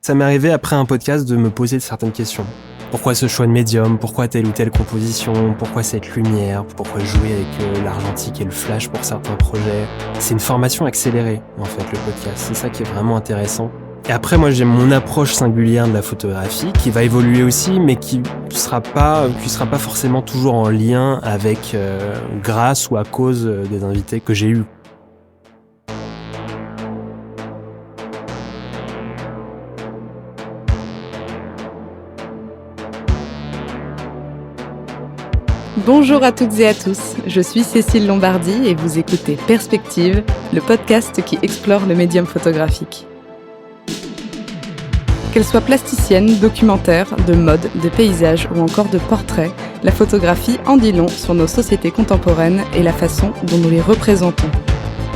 Ça m'est arrivé après un podcast de me poser certaines questions. Pourquoi ce choix de médium? Pourquoi telle ou telle composition? Pourquoi cette lumière? Pourquoi jouer avec l'argentique et le flash pour certains projets? C'est une formation accélérée, en fait, le podcast. C'est ça qui est vraiment intéressant. Et après, moi, j'ai mon approche singulière de la photographie qui va évoluer aussi, mais qui sera pas forcément toujours en lien avec, grâce ou à cause des invités que j'ai eus. Bonjour à toutes et à tous, je suis Cécile Lombardi et vous écoutez Perspective, le podcast qui explore le médium photographique. Qu'elle soit plasticienne, documentaire, de mode, de paysage ou encore de portrait, la photographie en dit long sur nos sociétés contemporaines et la façon dont nous les représentons.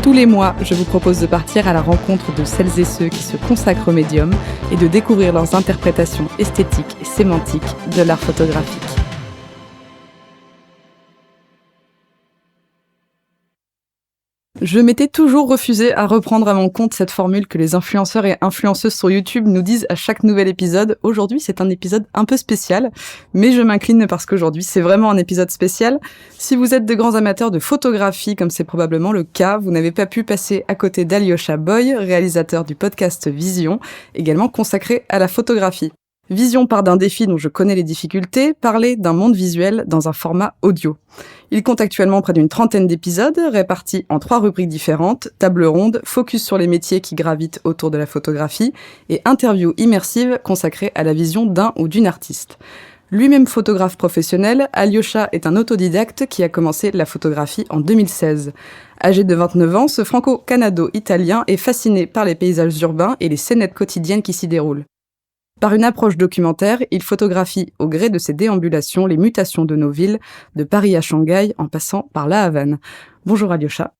Tous les mois, je vous propose de partir à la rencontre de celles et ceux qui se consacrent au médium et de découvrir leurs interprétations esthétiques et sémantiques de l'art photographique. Je m'étais toujours refusée à reprendre à mon compte cette formule que les influenceurs et influenceuses sur YouTube nous disent à chaque nouvel épisode. Aujourd'hui, c'est un épisode un peu spécial, mais je m'incline parce qu'aujourd'hui, c'est vraiment un épisode spécial. Si vous êtes de grands amateurs de photographie, comme c'est probablement le cas, vous n'avez pas pu passer à côté d'Alyosha Boy, réalisateur du podcast Vision, également consacré à la photographie. Vision part d'un défi dont je connais les difficultés, parler d'un monde visuel dans un format audio. Il compte actuellement près d'une trentaine d'épisodes, répartis en 3 rubriques différentes, table ronde, focus sur les métiers qui gravitent autour de la photographie, et interview immersive consacrée à la vision d'un ou d'une artiste. Lui-même photographe professionnel, Alyosha est un autodidacte qui a commencé la photographie en 2016. Âgé de 29 ans, ce franco-canado-italien est fasciné par les paysages urbains et les scénettes quotidiennes qui s'y déroulent. Par une approche documentaire, il photographie au gré de ses déambulations les mutations de nos villes, de Paris à Shanghai en passant par La Havane. Bonjour Alyosha.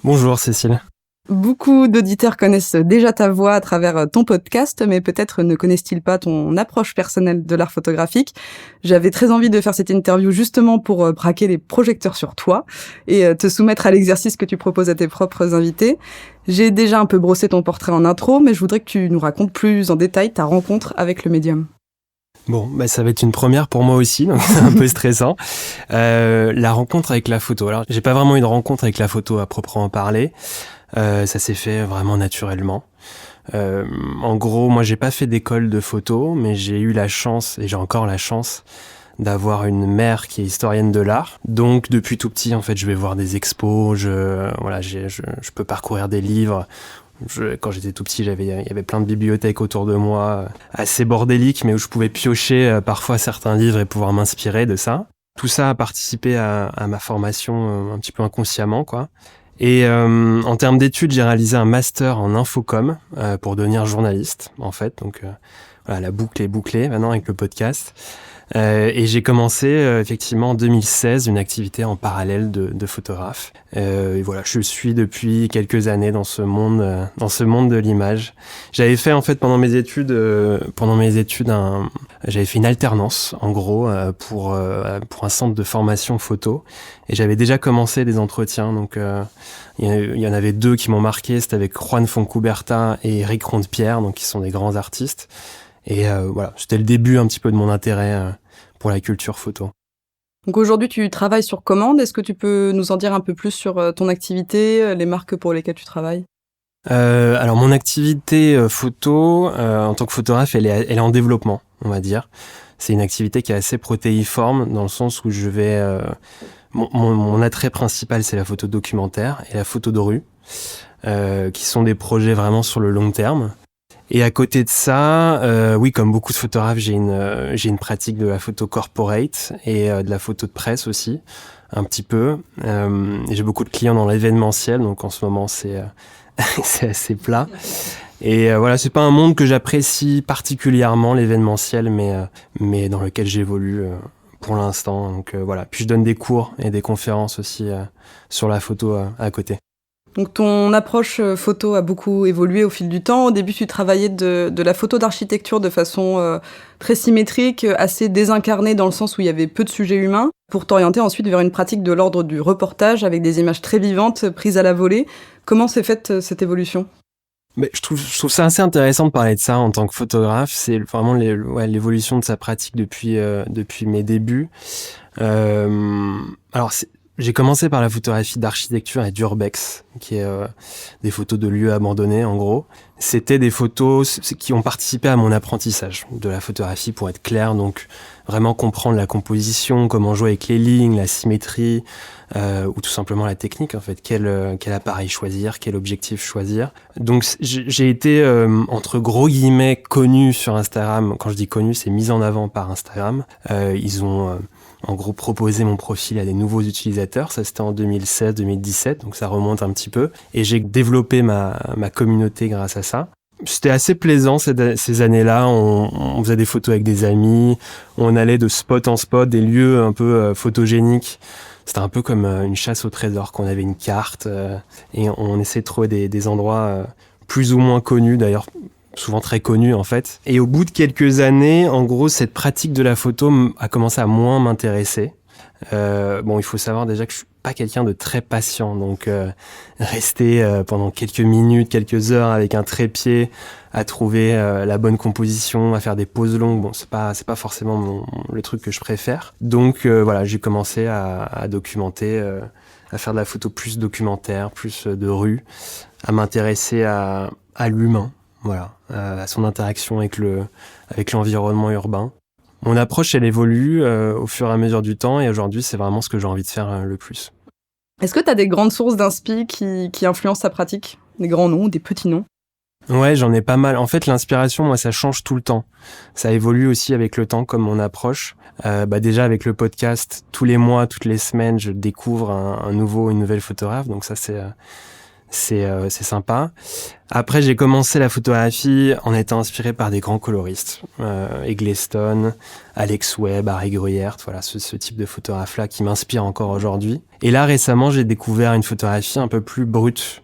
Bonjour Cécile. Beaucoup d'auditeurs connaissent déjà ta voix à travers ton podcast, mais peut-être ne connaissent-ils pas ton approche personnelle de l'art photographique. J'avais très envie de faire cette interview justement pour braquer les projecteurs sur toi et te soumettre à l'exercice que tu proposes à tes propres invités. J'ai déjà un peu brossé ton portrait en intro, mais je voudrais que tu nous racontes plus en détail ta rencontre avec le médium. Bon, ça va être une première pour moi aussi, donc c'est un peu stressant. La rencontre avec la photo. Alors, j'ai pas vraiment eu de rencontre avec la photo à proprement parler. Ça s'est fait vraiment naturellement. En gros, moi, j'ai pas fait d'école de photo, mais j'ai eu la chance, et j'ai encore la chance, d'avoir une mère qui est historienne de l'art. Donc, depuis tout petit, en fait, je vais voir des expos, je peux parcourir des livres. Quand j'étais tout petit, il y avait plein de bibliothèques autour de moi, assez bordéliques, mais où je pouvais piocher parfois certains livres et pouvoir m'inspirer de ça. Tout ça a participé à ma formation un petit peu inconsciemment, quoi. Et en termes d'études, j'ai réalisé un master en infocom pour devenir journaliste, en fait. Donc voilà, la boucle est bouclée maintenant avec le podcast. Et j'ai commencé effectivement en 2016 une activité en parallèle de photographe. Et voilà, je suis depuis quelques années dans ce monde de l'image. J'avais fait en fait pendant mes études, j'avais fait une alternance en gros pour un centre de formation photo. Et j'avais déjà commencé des entretiens, donc il y en avait 2 qui m'ont marqué. C'était avec Juan Fontcuberta et Eric Rondepierre, donc qui sont des grands artistes. Et voilà, c'était le début un petit peu de mon intérêt pour la culture photo. Donc aujourd'hui, tu travailles sur commande. Est-ce que tu peux nous en dire un peu plus sur ton activité, les marques pour lesquelles tu travailles ? Alors mon activité photo, en tant que photographe, elle est en développement, on va dire. C'est une activité qui est assez protéiforme dans le sens où je vais... Mon attrait principal, c'est la photo documentaire et la photo de rue, qui sont des projets vraiment sur le long terme. Et à côté de ça, oui, comme beaucoup de photographes, j'ai une pratique de la photo corporate et de la photo de presse aussi, un petit peu. J'ai beaucoup de clients dans l'événementiel, donc en ce moment c'est assez plat. Et voilà, c'est pas un monde que j'apprécie particulièrement, l'événementiel, mais dans lequel j'évolue pour l'instant. Donc voilà. Puis je donne des cours et des conférences aussi sur la photo à côté. Donc ton approche photo a beaucoup évolué au fil du temps. Au début, tu travaillais de la photo d'architecture de façon très symétrique, assez désincarnée dans le sens où il y avait peu de sujets humains, pour t'orienter ensuite vers une pratique de l'ordre du reportage avec des images très vivantes prises à la volée. Comment s'est faite cette évolution ? Mais je trouve ça assez intéressant de parler de ça en tant que photographe. C'est vraiment l'évolution de sa pratique depuis mes débuts. Alors, j'ai commencé par la photographie d'architecture et d'urbex, qui est des photos de lieux abandonnés, en gros. C'était des photos qui ont participé à mon apprentissage de la photographie, pour être clair. Donc, vraiment comprendre la composition, comment jouer avec les lignes, la symétrie, ou tout simplement la technique, en fait. Quel appareil choisir, quel objectif choisir. Donc, j'ai été, entre gros guillemets, connu sur Instagram. Quand je dis connu, c'est mis en avant par Instagram. Ils ont... en gros, proposer mon profil à des nouveaux utilisateurs. Ça, c'était en 2016-2017, donc ça remonte un petit peu. Et j'ai développé ma communauté grâce à ça. C'était assez plaisant ces années-là. On faisait des photos avec des amis. On allait de spot en spot, des lieux un peu photogéniques. C'était un peu comme une chasse au trésor, qu'on avait une carte et on essayait de trouver des endroits plus ou moins connus, d'ailleurs souvent très connus en fait. Et au bout de quelques années, en gros, cette pratique de la photo a commencé à moins m'intéresser. Bon, il faut savoir déjà que je suis pas quelqu'un de très patient, donc rester pendant quelques minutes, quelques heures avec un trépied à trouver la bonne composition, à faire des pauses longues, bon, c'est pas forcément le truc que je préfère. Donc voilà, j'ai commencé à documenter, à faire de la photo plus documentaire, plus de rue, à m'intéresser à l'humain. Voilà, à son interaction avec l'environnement urbain. Mon approche, elle évolue au fur et à mesure du temps et aujourd'hui, c'est vraiment ce que j'ai envie de faire le plus. Est-ce que tu as des grandes sources d'inspi qui influencent ta pratique? Des grands noms, des petits noms? Ouais, j'en ai pas mal. En fait, l'inspiration, moi, ça change tout le temps. Ça évolue aussi avec le temps, comme mon approche. Déjà, avec le podcast, tous les mois, toutes les semaines, je découvre une nouvelle photographe. Donc ça, c'est sympa. Après, j'ai commencé la photographie en étant inspiré par des grands coloristes. Eggleston, Alex Webb, Harry Gruyert, voilà, ce type de photographe-là qui m'inspire encore aujourd'hui. Et là, récemment, j'ai découvert une photographie un peu plus brute.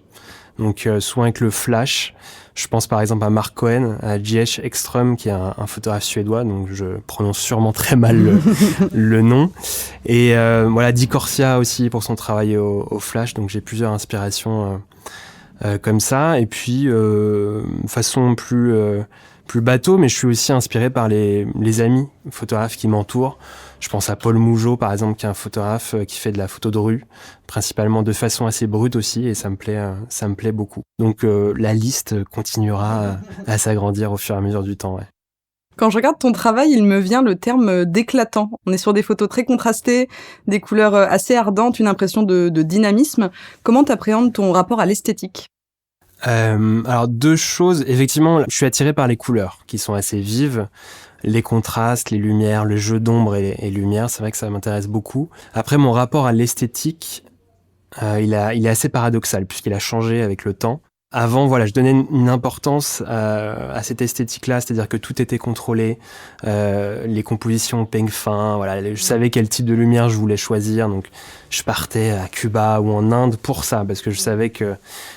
Donc, soit avec le flash. Je pense par exemple à Mark Cohen, à J.H. Ekström, qui est un photographe suédois, donc je prononce sûrement très mal le nom. Et voilà, Di Corsia aussi pour son travail au flash, donc j'ai plusieurs inspirations comme ça. Et puis, façon plus bateau, mais je suis aussi inspiré par les amis photographes qui m'entourent. Je pense à Paul Mougeot, par exemple, qui est un photographe qui fait de la photo de rue, principalement de façon assez brute aussi, et ça me plaît beaucoup. Donc la liste continuera à s'agrandir au fur et à mesure du temps. Ouais. Quand je regarde ton travail, il me vient le terme d'éclatant. On est sur des photos très contrastées, des couleurs assez ardentes, une impression de dynamisme. Comment t'appréhendes ton rapport à l'esthétique ? Alors deux choses, effectivement, je suis attiré par les couleurs qui sont assez vives, les contrastes, les lumières, le jeu d'ombre et lumière, c'est vrai que ça m'intéresse beaucoup. Après, mon rapport à l'esthétique, il est assez paradoxal puisqu'il a changé avec le temps. Avant, voilà, je donnais une importance à cette esthétique-là, c'est-à-dire que tout était contrôlé, les compositions peigne fin, voilà, je savais quel type de lumière je voulais choisir, donc je partais à Cuba ou en Inde pour ça, parce que je savais que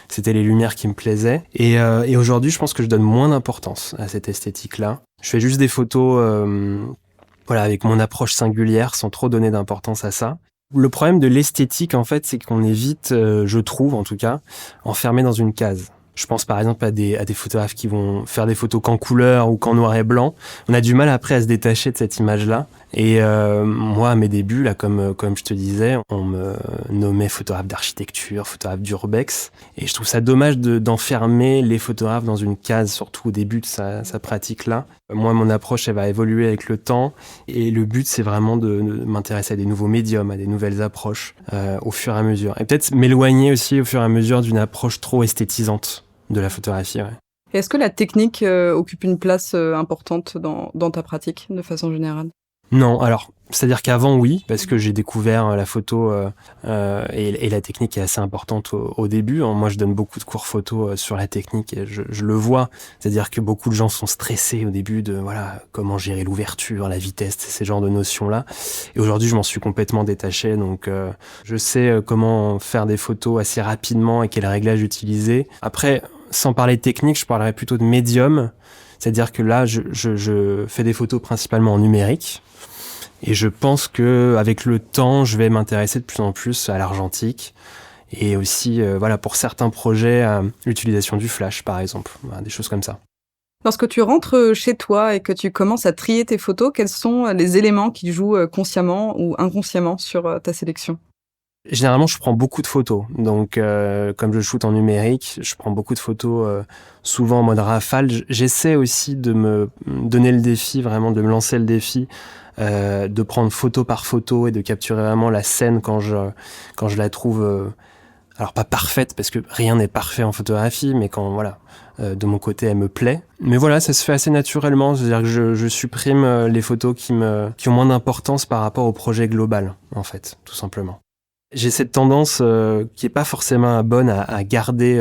c'était les lumières qui me plaisaient. Et aujourd'hui, je pense que je donne moins d'importance à cette esthétique-là. Je fais juste des photos, voilà, avec mon approche singulière, sans trop donner d'importance à ça. Le problème de l'esthétique, en fait, c'est qu'on est vite, je trouve en tout cas, enfermé dans une case. Je pense par exemple à des photographes qui vont faire des photos qu'en couleur ou qu'en noir et blanc. On a du mal après à se détacher de cette image-là. Et moi, à mes débuts, là, comme je te disais, on me nommait photographe d'architecture, photographe d'urbex. Et je trouve ça dommage d'enfermer les photographes dans une case, surtout au début de sa pratique-là. Moi, mon approche, elle va évoluer avec le temps. Et le but, c'est vraiment de m'intéresser à des nouveaux médiums, à des nouvelles approches au fur et à mesure. Et peut-être m'éloigner aussi au fur et à mesure d'une approche trop esthétisante de la photographie. Ouais. Et est-ce que la technique occupe une place importante dans ta pratique, de façon générale ? Non, alors, c'est-à-dire qu'avant, oui, parce que j'ai découvert la photo et la technique est assez importante au début. Moi, je donne beaucoup de cours photo sur la technique et je le vois. C'est-à-dire que beaucoup de gens sont stressés au début de voilà comment gérer l'ouverture, la vitesse, ces genres de notions-là. Et aujourd'hui, je m'en suis complètement détaché. Donc, je sais comment faire des photos assez rapidement et quels réglages utiliser. Après, sans parler de technique, je parlerais plutôt de médium. C'est-à-dire que là, je fais des photos principalement en numérique. Et je pense que avec le temps, je vais m'intéresser de plus en plus à l'argentique Et aussi, voilà, pour certains projets, l'utilisation du flash, par exemple, voilà, des choses comme ça. Lorsque tu rentres chez toi et que tu commences à trier tes photos, quels sont les éléments qui jouent consciemment ou inconsciemment sur ta sélection? Généralement, je prends beaucoup de photos. Donc, comme je shoot en numérique, je prends beaucoup de photos, souvent en mode rafale. J'essaie aussi de me donner le défi, vraiment de me lancer le défi, de prendre photo par photo et de capturer vraiment la scène quand je la trouve, alors pas parfaite, parce que rien n'est parfait en photographie, mais quand, voilà, de mon côté, elle me plaît. Mais voilà, ça se fait assez naturellement. C'est-à-dire que je supprime les photos qui ont moins d'importance par rapport au projet global, en fait, tout simplement. J'ai cette tendance qui est pas forcément bonne à garder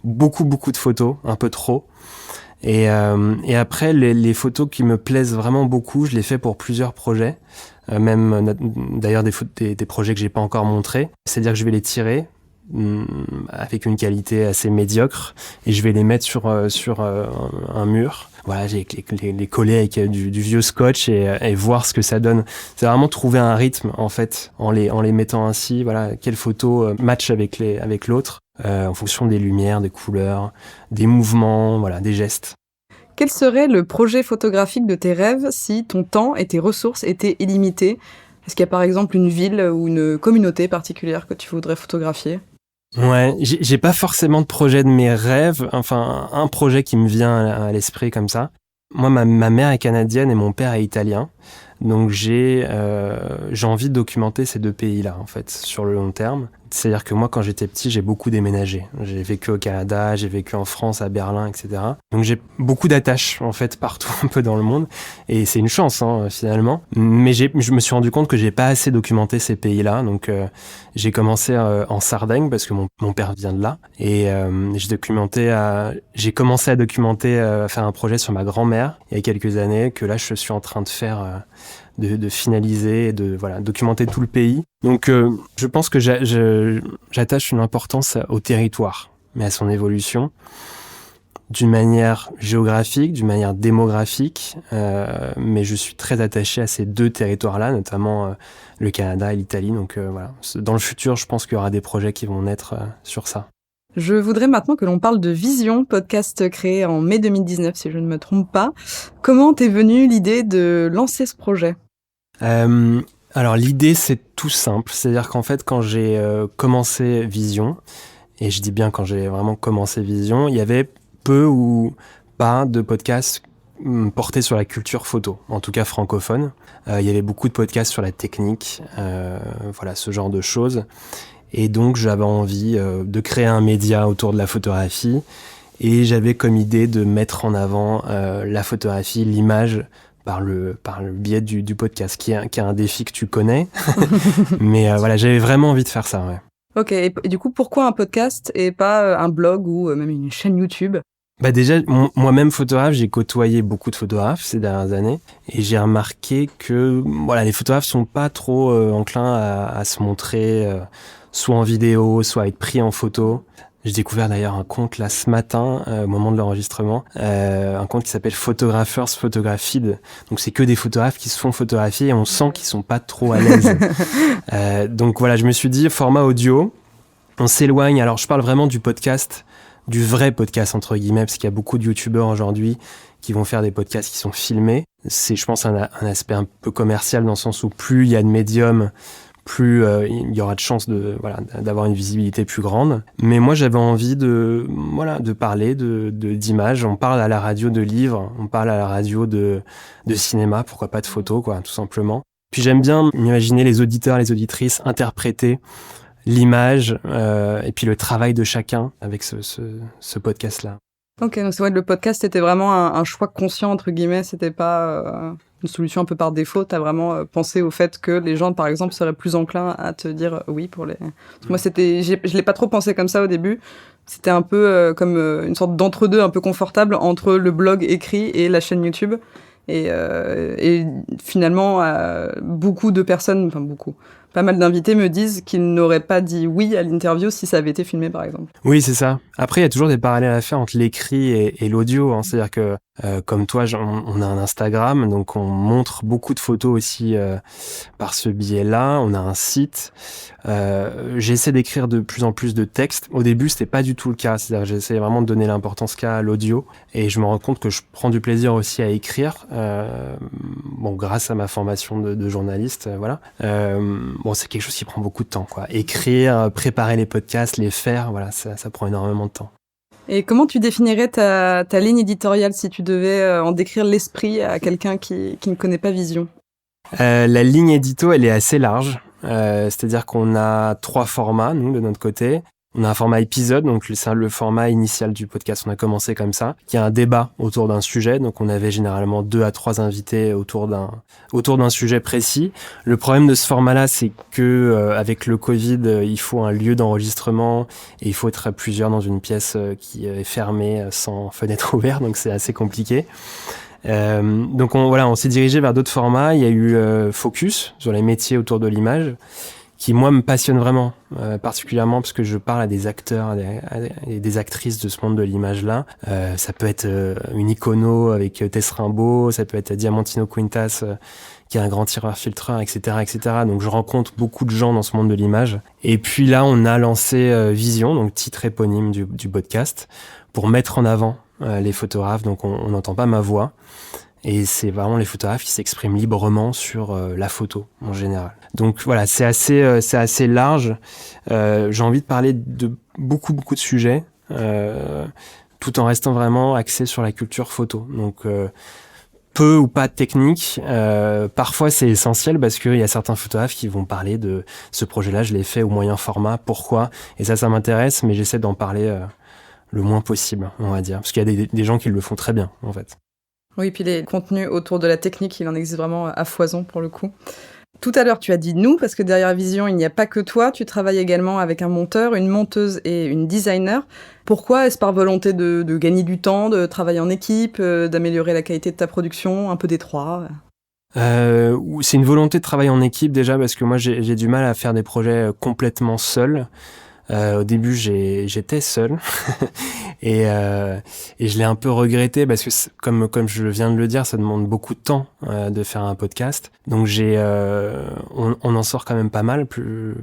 beaucoup de photos, un peu trop. Et après, les photos qui me plaisent vraiment beaucoup, je les fais pour plusieurs projets, même d'ailleurs des projets que j'ai pas encore montrés. C'est-à-dire que je vais les tirer avec une qualité assez médiocre et je vais les mettre sur un mur. Voilà, j'ai les coller avec du vieux scotch et voir ce que ça donne. C'est vraiment trouver un rythme en fait en les mettant ainsi. Voilà, quelle photo match avec l'autre en fonction des lumières, des couleurs, des mouvements, voilà, des gestes. Quel serait le projet photographique de tes rêves si ton temps et tes ressources étaient illimités? Est-ce qu'il y a par exemple une ville ou une communauté particulière que tu voudrais photographier? Ouais, j'ai pas forcément de projet de mes rêves, enfin un projet qui me vient à l'esprit comme ça. Moi, ma mère est canadienne et mon père est italien, donc j'ai envie de documenter ces deux pays-là en fait sur le long terme. C'est-à-dire que moi, quand j'étais petit, j'ai beaucoup déménagé. J'ai vécu au Canada, j'ai vécu en France, à Berlin, etc. Donc j'ai beaucoup d'attaches en fait partout un peu dans le monde, et c'est une chance finalement. Mais je me suis rendu compte que j'ai pas assez documenté ces pays-là, donc j'ai commencé en Sardaigne parce que mon père vient de là, et j'ai commencé à documenter, à faire un projet sur ma grand-mère il y a quelques années que là je suis en train de faire. De finaliser et de documenter tout le pays. Donc je pense que j'attache une importance au territoire, mais à son évolution, d'une manière géographique, d'une manière démographique, mais je suis très attaché à ces deux territoires-là, notamment le Canada et l'Italie. Donc voilà, dans le futur, je pense qu'il y aura des projets qui vont naître sur ça. Je voudrais maintenant que l'on parle de Vision, podcast créé en mai 2019, si je ne me trompe pas. Comment t'es venue l'idée de lancer ce projet ? Alors l'idée c'est tout simple, c'est-à-dire qu'en fait quand j'ai commencé Vision, et je dis bien quand j'ai vraiment commencé Vision, il y avait peu ou pas de podcasts portés sur la culture photo, en tout cas francophone. Il y avait beaucoup de podcasts sur la technique, voilà, ce genre de choses. Et donc j'avais envie de créer un média autour de la photographie, et j'avais comme idée de mettre en avant la photographie, l'image, par le biais du podcast, qui est un défi que tu connais. Mais voilà, j'avais vraiment envie de faire ça, ouais. Ok, et du coup, pourquoi un podcast et pas un blog ou même une chaîne YouTube ? Bah déjà, moi-même photographe, j'ai côtoyé beaucoup de photographes ces dernières années, et j'ai remarqué que voilà, les photographes sont pas trop enclins à se montrer, soit en vidéo, soit à être pris en photo. J'ai découvert d'ailleurs un compte là ce matin, au moment de l'enregistrement, un compte qui s'appelle Photographers Photographied. Donc c'est que des photographes qui se font photographier et on sent qu'ils sont pas trop à l'aise. Donc voilà, je me suis dit format audio, on s'éloigne. Alors je parle vraiment du podcast, du vrai podcast entre guillemets, parce qu'il y a beaucoup de youtubeurs aujourd'hui qui vont faire des podcasts qui sont filmés. C'est, je pense, un aspect un peu commercial dans le sens où plus il y a de médiums, plus il y aura de chances d'avoir une visibilité plus grande. Mais moi, j'avais envie de parler d'images. On parle à la radio de livres, on parle à la radio de cinéma, pourquoi pas de photos, quoi, tout simplement. Puis j'aime bien m'imaginer les auditeurs, les auditrices interpréter l'image et puis le travail de chacun avec ce podcast-là. Ok, donc c'est vrai que le podcast était vraiment un choix conscient, entre guillemets, c'était pas une solution un peu par défaut, t'as vraiment pensé au fait que les gens, par exemple, seraient plus enclins à te dire oui pour les... Moi, je l'ai pas trop pensé comme ça au début, c'était un peu comme une sorte d'entre-deux un peu confortable entre le blog écrit et la chaîne YouTube. Et finalement, beaucoup de personnes, enfin beaucoup, Pas mal d'invités me disent qu'ils n'auraient pas dit oui à l'interview si ça avait été filmé, par exemple. Oui, c'est ça. Après, il y a toujours des parallèles à faire entre l'écrit et l'audio, hein. C'est-à-dire que, comme toi, on a un Instagram, donc on montre beaucoup de photos aussi par ce biais-là. On a un site. J'essaie d'écrire de plus en plus de textes. Au début, c'était pas du tout le cas. C'est-à-dire que j'essaie vraiment de donner l'importance qu'a l'audio. Et je me rends compte que je prends du plaisir aussi à écrire. Grâce à ma formation de journaliste, voilà. C'est quelque chose qui prend beaucoup de temps, quoi. Écrire, préparer les podcasts, les faire, voilà, ça prend énormément de temps. Et comment tu définirais ta ligne éditoriale si tu devais en décrire l'esprit à quelqu'un qui ne connaît pas Vision ? La ligne édito, elle est assez large. C'est-à-dire qu'on a 3 formats, nous, de notre côté. On a un format épisode, donc c'est le format initial du podcast. On a commencé comme ça, qui a un débat autour d'un sujet. Donc on avait généralement 2 à 3 invités autour d'un sujet précis. Le problème de ce format-là, c'est que avec le Covid, il faut un lieu d'enregistrement et il faut être à plusieurs dans une pièce qui est fermée sans fenêtre ouverte. Donc c'est assez compliqué. Donc on s'est dirigé vers d'autres formats. Il y a eu Focus sur les métiers autour de l'image, qui moi me passionne vraiment, particulièrement parce que je parle à des acteurs et des actrices de ce monde de l'image-là. Ça peut être une icono avec Tess Rimbaud, ça peut être Diamantino Quintas, qui est un grand tireur-filtreur, etc., etc. Donc je rencontre beaucoup de gens dans ce monde de l'image. Et puis là, on a lancé Vision, donc titre éponyme du podcast, pour mettre en avant les photographes. Donc on n'entend pas ma voix. Et c'est vraiment les photographes qui s'expriment librement sur la photo en général. Donc voilà, c'est assez large. J'ai envie de parler de beaucoup de sujets, tout en restant vraiment axé sur la culture photo. Donc peu ou pas de technique. Parfois c'est essentiel parce qu'il y a certains photographes qui vont parler de ce projet-là, je l'ai fait au moyen format, pourquoi ? Et ça m'intéresse, mais j'essaie d'en parler le moins possible, on va dire. Parce qu'il y a des gens qui le font très bien, en fait. Oui, puis les contenus autour de la technique, il en existe vraiment à foison pour le coup. Tout à l'heure, tu as dit nous, parce que derrière Vision, il n'y a pas que toi. Tu travailles également avec un monteur, une monteuse et une designer. Pourquoi ? Est-ce par volonté de gagner du temps, de travailler en équipe, d'améliorer la qualité de ta production, un peu des trois ? C'est une volonté de travailler en équipe déjà, parce que moi, j'ai du mal à faire des projets complètement seul. Au début, j'étais seul et je l'ai un peu regretté parce que comme je viens de le dire, ça demande beaucoup de temps de faire un podcast. Donc on en sort quand même pas mal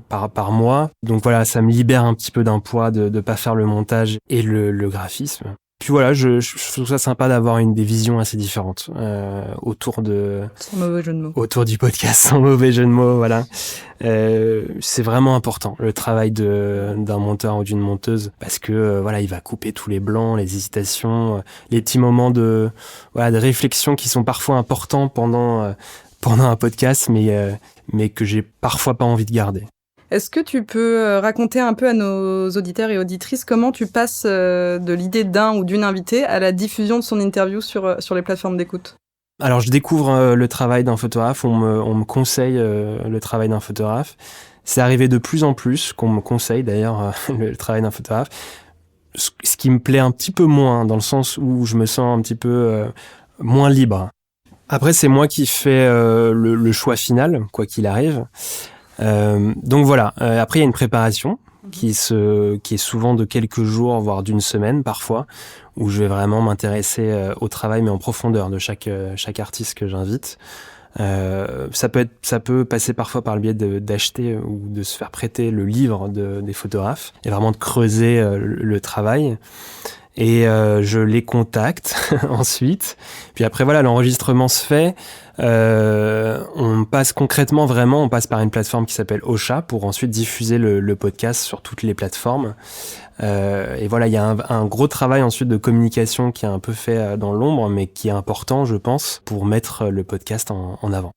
par mois. Donc voilà, ça me libère un petit peu d'un poids de pas faire le montage et le graphisme. Puis voilà, je trouve ça sympa d'avoir des visions assez différentes autour sans mauvais jeu de mots. Autour du podcast, sans mauvais jeu de mots, voilà. C'est vraiment important le travail d'un monteur ou d'une monteuse parce que voilà, il va couper tous les blancs, les hésitations, les petits moments de réflexion qui sont parfois importants pendant un podcast, mais que j'ai parfois pas envie de garder. Est-ce que tu peux raconter un peu à nos auditeurs et auditrices comment tu passes de l'idée d'un ou d'une invitée à la diffusion de son interview sur les plateformes d'écoute ? Alors, je découvre le travail d'un photographe, on me conseille le travail d'un photographe. C'est arrivé de plus en plus qu'on me conseille d'ailleurs le travail d'un photographe. Ce qui me plaît un petit peu moins, dans le sens où je me sens un petit peu moins libre. Après, c'est moi qui fais le choix final, quoi qu'il arrive. Donc voilà, après il y a une préparation qui est souvent de quelques jours, voire d'une semaine parfois, où je vais vraiment m'intéresser au travail, mais en profondeur de chaque artiste que j'invite. Ça peut passer parfois par le biais d'acheter ou de se faire prêter le livre des photographes, et vraiment de creuser le travail. Et je les contacte ensuite. Puis après voilà, l'enregistrement se fait. On passe par une plateforme qui s'appelle Ocha pour ensuite diffuser le podcast sur toutes les plateformes. Et voilà, il y a un gros travail ensuite de communication qui est un peu fait dans l'ombre, mais qui est important, je pense, pour mettre le podcast en avant.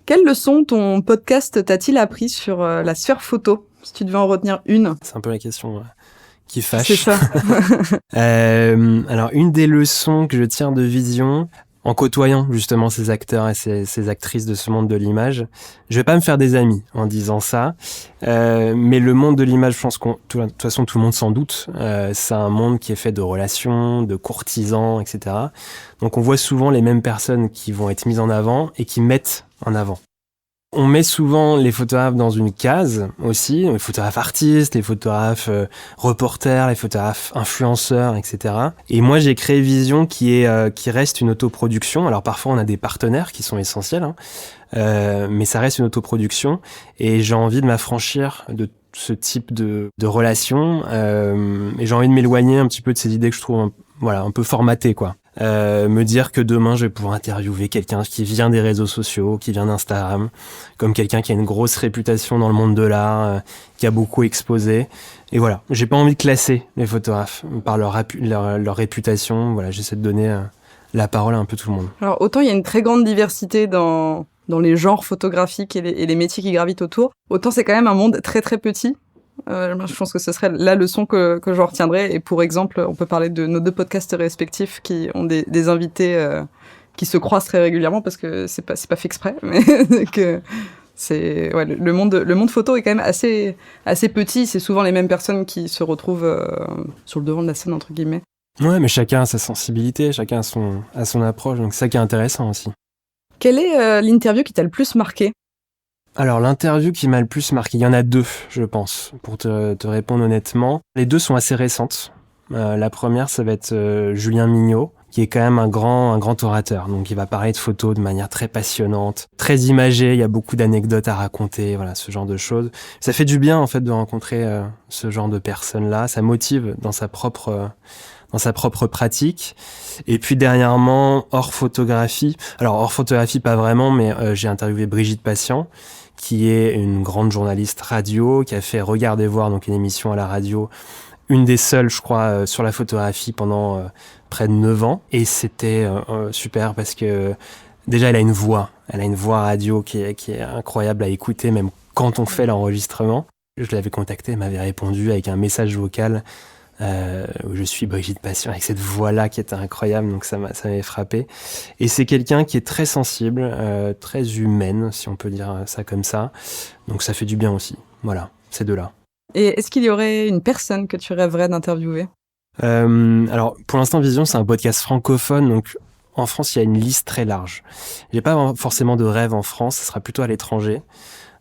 Quelle leçon ton podcast t'a-t-il appris sur la sphère photo, si tu devais en retenir une ? C'est un peu la question qui fâche. C'est ça. Alors, une des leçons que je tire de Vision, en côtoyant justement ces acteurs et ces actrices de ce monde de l'image, je vais pas me faire des amis en disant ça, mais le monde de l'image, je pense de toute façon tout le monde s'en doute, c'est un monde qui est fait de relations, de courtisans, etc. Donc on voit souvent les mêmes personnes qui vont être mises en avant et qui mettent en avant. On met souvent les photographes dans une case aussi, les photographes artistes, les photographes reporters, les photographes influenceurs, etc. Et moi, j'ai créé Vision qui reste une autoproduction. Alors parfois, on a des partenaires qui sont essentiels, hein, mais ça reste une autoproduction. Et j'ai envie de m'affranchir de ce type de relation. Et j'ai envie de m'éloigner un petit peu de ces idées que je trouve un peu formatées, quoi. Me dire que demain je vais pouvoir interviewer quelqu'un qui vient des réseaux sociaux, qui vient d'Instagram, comme quelqu'un qui a une grosse réputation dans le monde de l'art, qui a beaucoup exposé. Et voilà, j'ai pas envie de classer les photographes par leur réputation. Voilà, j'essaie de donner la parole à un peu tout le monde. Alors autant il y a une très grande diversité dans les genres photographiques et les métiers qui gravitent autour, autant c'est quand même un monde très très petit. Je pense que ce serait la leçon que j'en retiendrai. Et pour exemple, on peut parler de nos 2 podcasts respectifs qui ont des invités qui se croisent très régulièrement parce que c'est pas fait exprès, mais que c'est le monde photo est quand même assez petit. C'est souvent les mêmes personnes qui se retrouvent sur le devant de la scène entre guillemets. Ouais, mais chacun a sa sensibilité, chacun a son approche, donc c'est ça qui est intéressant aussi. Quelle est l'interview qui t'a le plus marqué ? Alors, l'interview qui m'a le plus marqué, il y en a 2, je pense, pour te répondre honnêtement. Les 2 sont assez récentes. La première, ça va être Julien Mignot, qui est quand même un grand orateur. Donc, il va parler de photos de manière très passionnante, très imagée. Il y a beaucoup d'anecdotes à raconter, voilà, ce genre de choses. Ça fait du bien, en fait, de rencontrer ce genre de personnes-là. Ça motive dans sa propre pratique. Et puis dernièrement, hors photographie, pas vraiment, mais j'ai interviewé Brigitte Patient, qui est une grande journaliste radio, qui a fait Regardez voir, donc une émission à la radio, une des seules, je crois, sur la photographie pendant près de 9 ans. Et c'était super parce que déjà, elle a une voix radio qui est incroyable à écouter, même quand on fait l'enregistrement. Je l'avais contactée, elle m'avait répondu avec un message vocal où je suis Brigitte Patient, avec cette voix-là qui était incroyable, donc ça m'avait frappé. Et c'est quelqu'un qui est très sensible, très humaine, si on peut dire ça comme ça. Donc ça fait du bien aussi. Voilà, ces 2-là. Et est-ce qu'il y aurait une personne que tu rêverais d'interviewer ? Alors, pour l'instant, Vision, c'est un podcast francophone, donc en France, il y a une liste très large. J'ai pas forcément de rêve en France, ce sera plutôt à l'étranger.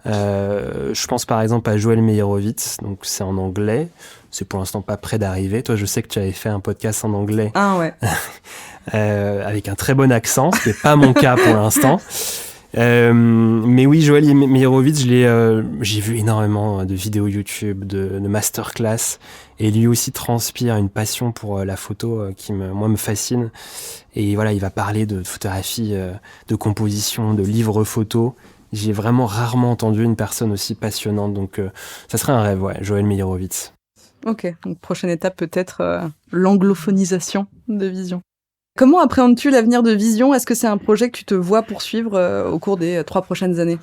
Je pense par exemple à Joël Meyerowitz, donc c'est en anglais. C'est pour l'instant pas près d'arriver. Toi, je sais que tu avais fait un podcast en anglais. Ah ouais. Avec un très bon accent, ce qui n'est pas mon cas pour l'instant. Mais oui, Joël Meyerowitz, j'ai vu énormément de vidéos YouTube, de masterclass, et lui aussi transpire une passion pour la photo qui me fascine. Et voilà, il va parler de photographie, de composition, de livres photos. J'ai vraiment rarement entendu une personne aussi passionnante, donc ça serait un rêve, ouais, Joël Meyerowitz. Ok, donc prochaine étape peut-être l'anglophonisation de Vision. Comment appréhendes-tu l'avenir de Vision ? Est-ce que c'est un projet que tu te vois poursuivre au cours des 3 prochaines années ?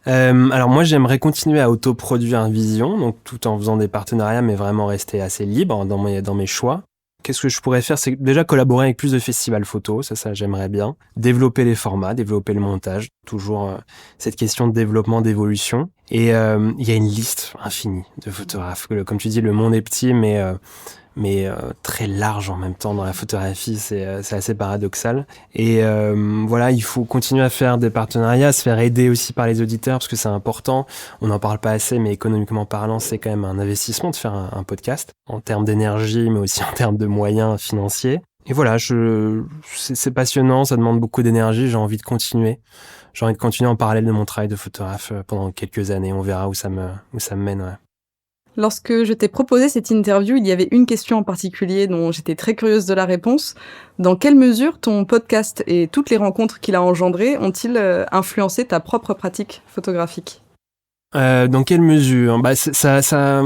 Alors moi, j'aimerais continuer à autoproduire Vision, donc tout en faisant des partenariats, mais vraiment rester assez libre dans mes choix. Qu'est-ce que je pourrais faire ? C'est déjà collaborer avec plus de festivals photo, ça j'aimerais bien. Développer les formats, développer le montage. Toujours cette question de développement, d'évolution. Et il y a une liste infinie de photographes. Comme tu dis, le monde est petit, mais très large en même temps dans la photographie, c'est assez paradoxal. Et voilà, il faut continuer à faire des partenariats, se faire aider aussi par les auditeurs, parce que c'est important. On n'en parle pas assez, mais économiquement parlant, c'est quand même un investissement de faire un podcast, en termes d'énergie, mais aussi en termes de moyens financiers. Et voilà, c'est passionnant, ça demande beaucoup d'énergie, j'ai envie de continuer. J'ai envie de continuer en parallèle de mon travail de photographe pendant quelques années. On verra où ça me mène, ouais. Lorsque je t'ai proposé cette interview, il y avait une question en particulier dont j'étais très curieuse de la réponse. Dans quelle mesure ton podcast et toutes les rencontres qu'il a engendrées ont-ils influencé ta propre pratique photographique ? Dans quelle mesure ? Ça a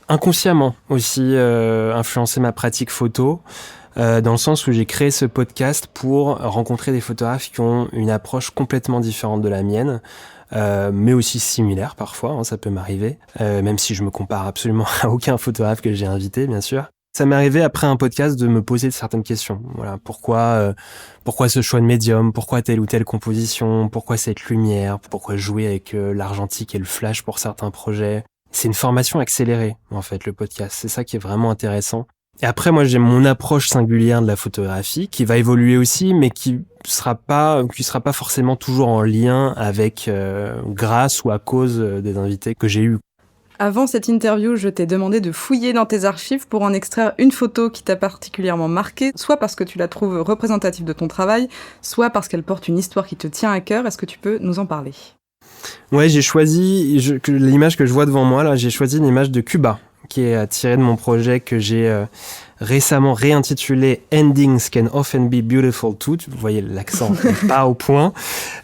inconsciemment aussi influencé ma pratique photo, dans le sens où j'ai créé ce podcast pour rencontrer des photographes qui ont une approche complètement différente de la mienne. Mais aussi similaire parfois, hein, ça peut m'arriver, même si je me compare absolument à aucun photographe que j'ai invité, bien sûr. Ça m'est arrivé après un podcast de me poser certaines questions. Voilà, pourquoi ce choix de médium, pourquoi telle ou telle composition, pourquoi cette lumière, pourquoi jouer avec l'argentique et le flash pour certains projets. C'est une formation accélérée, en fait, le podcast. C'est ça qui est vraiment intéressant. Et après, moi, j'ai mon approche singulière de la photographie qui va évoluer aussi, mais qui sera pas forcément toujours en lien avec, grâce ou à cause des invités que j'ai eus. Avant cette interview, je t'ai demandé de fouiller dans tes archives pour en extraire une photo qui t'a particulièrement marqué, soit parce que tu la trouves représentative de ton travail, soit parce qu'elle porte une histoire qui te tient à cœur. Est-ce que tu peux nous en parler ? Ouais, j'ai choisi l'image que je vois devant moi là. J'ai choisi une image de Cuba qui est tirée de mon projet que j'ai récemment réintitulé Endings Can Often Be Beautiful Too. Vous voyez l'accent pas au point.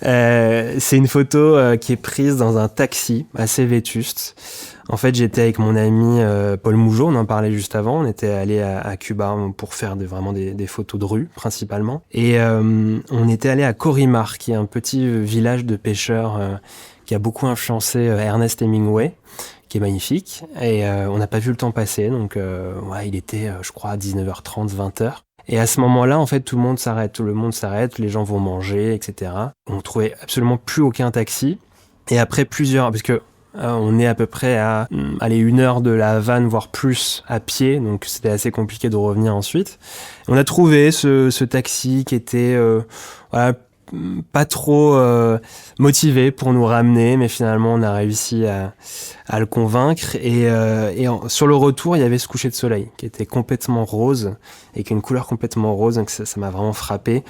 C'est une photo qui est prise dans un taxi assez vétuste. En fait, j'étais avec mon ami Paul Mougeot, on en parlait juste avant. On était allé à Cuba pour faire vraiment des photos de rue, principalement. Et on était allé à Corimar, qui est un petit village de pêcheurs qui a beaucoup influencé Ernest Hemingway, qui est magnifique. Et on n'a pas vu le temps passer, donc il était, je crois, à 19h30, 20h. Et à ce moment-là, en fait, tout le monde s'arrête, les gens vont manger, etc. On trouvait absolument plus aucun taxi. Et après parce que on est à peu près à 1 heure de la Havane, voire plus à pied, donc c'était assez compliqué de revenir ensuite. On a trouvé ce taxi qui était pas trop motivé pour nous ramener, mais finalement on a réussi à le convaincre. Et sur le retour, il y avait ce coucher de soleil qui était complètement rose et qui a une couleur complètement rose, donc ça m'a vraiment frappé.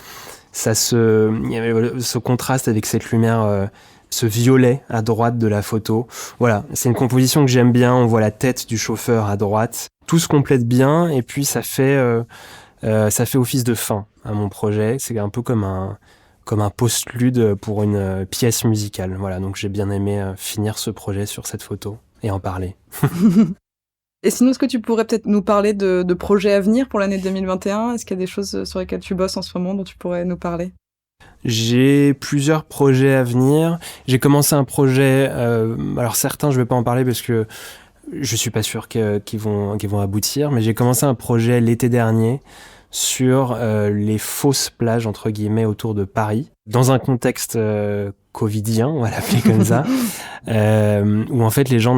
Il y avait ce contraste avec cette lumière. Ce violet à droite de la photo. Voilà, c'est une composition que j'aime bien. On voit la tête du chauffeur à droite. Tout se complète bien et puis ça fait office de fin à mon projet. C'est un peu comme un postlude pour une pièce musicale. Voilà, donc j'ai bien aimé finir ce projet sur cette photo et en parler. Et sinon, est-ce que tu pourrais peut-être nous parler de projets à venir pour l'année 2021 ? Est-ce qu'il y a des choses sur lesquelles tu bosses en ce moment dont tu pourrais nous parler ? J'ai plusieurs projets à venir. J'ai commencé un projet, alors certains je vais pas en parler parce que je suis pas sûr qu'ils vont aboutir, mais j'ai commencé un projet l'été dernier sur les fausses plages entre guillemets autour de Paris, dans un contexte covidien, on va l'appeler comme ça, où en fait les gens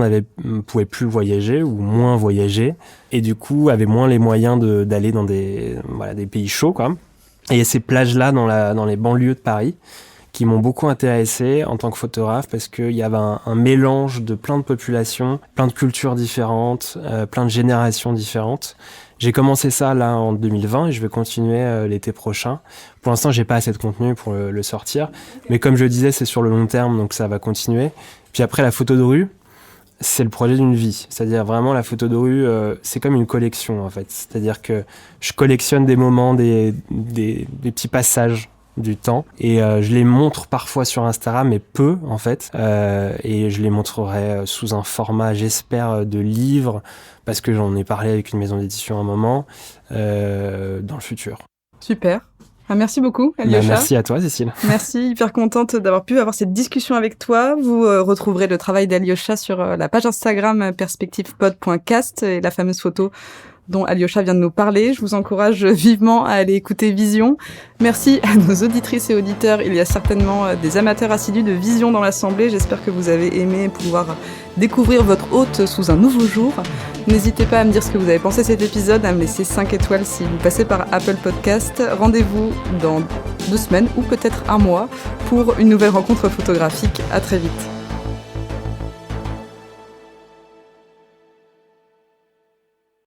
pouvaient plus voyager ou moins voyager et du coup avaient moins les moyens d'aller dans des pays chauds quoi. Et il y a ces plages-là dans les banlieues de Paris qui m'ont beaucoup intéressé en tant que photographe parce qu'il y avait un mélange de plein de populations, plein de cultures différentes, plein de générations différentes. J'ai commencé ça là en 2020 et je vais continuer l'été prochain. Pour l'instant, j'ai pas assez de contenu pour le sortir, mais comme je le disais, c'est sur le long terme, donc ça va continuer. Puis après, la photo de rue, c'est le projet d'une vie. C'est-à-dire vraiment la photo de rue, c'est comme une collection en fait. C'est-à-dire que je collectionne des moments, des petits passages du temps et je les montre parfois sur Instagram, mais peu en fait. Et je les montrerai sous un format, j'espère, de livre, parce que j'en ai parlé avec une maison d'édition à un moment, dans le futur. Super. Merci beaucoup, Alyosha. Merci à toi, Cécile. Merci, hyper contente d'avoir pu avoir cette discussion avec toi. Vous retrouverez le travail d'Alyosha sur la page Instagram perspectivepod.cast et la fameuse photo dont Alyosha vient de nous parler. Je vous encourage vivement à aller écouter Vision. Merci à nos auditrices et auditeurs. Il y a certainement des amateurs assidus de Vision dans l'Assemblée. J'espère que vous avez aimé pouvoir découvrir votre hôte sous un nouveau jour. N'hésitez pas à me dire ce que vous avez pensé de cet épisode, à me laisser 5 étoiles si vous passez par Apple Podcast. Rendez-vous dans 2 semaines ou peut-être 1 mois pour une nouvelle rencontre photographique. À très vite.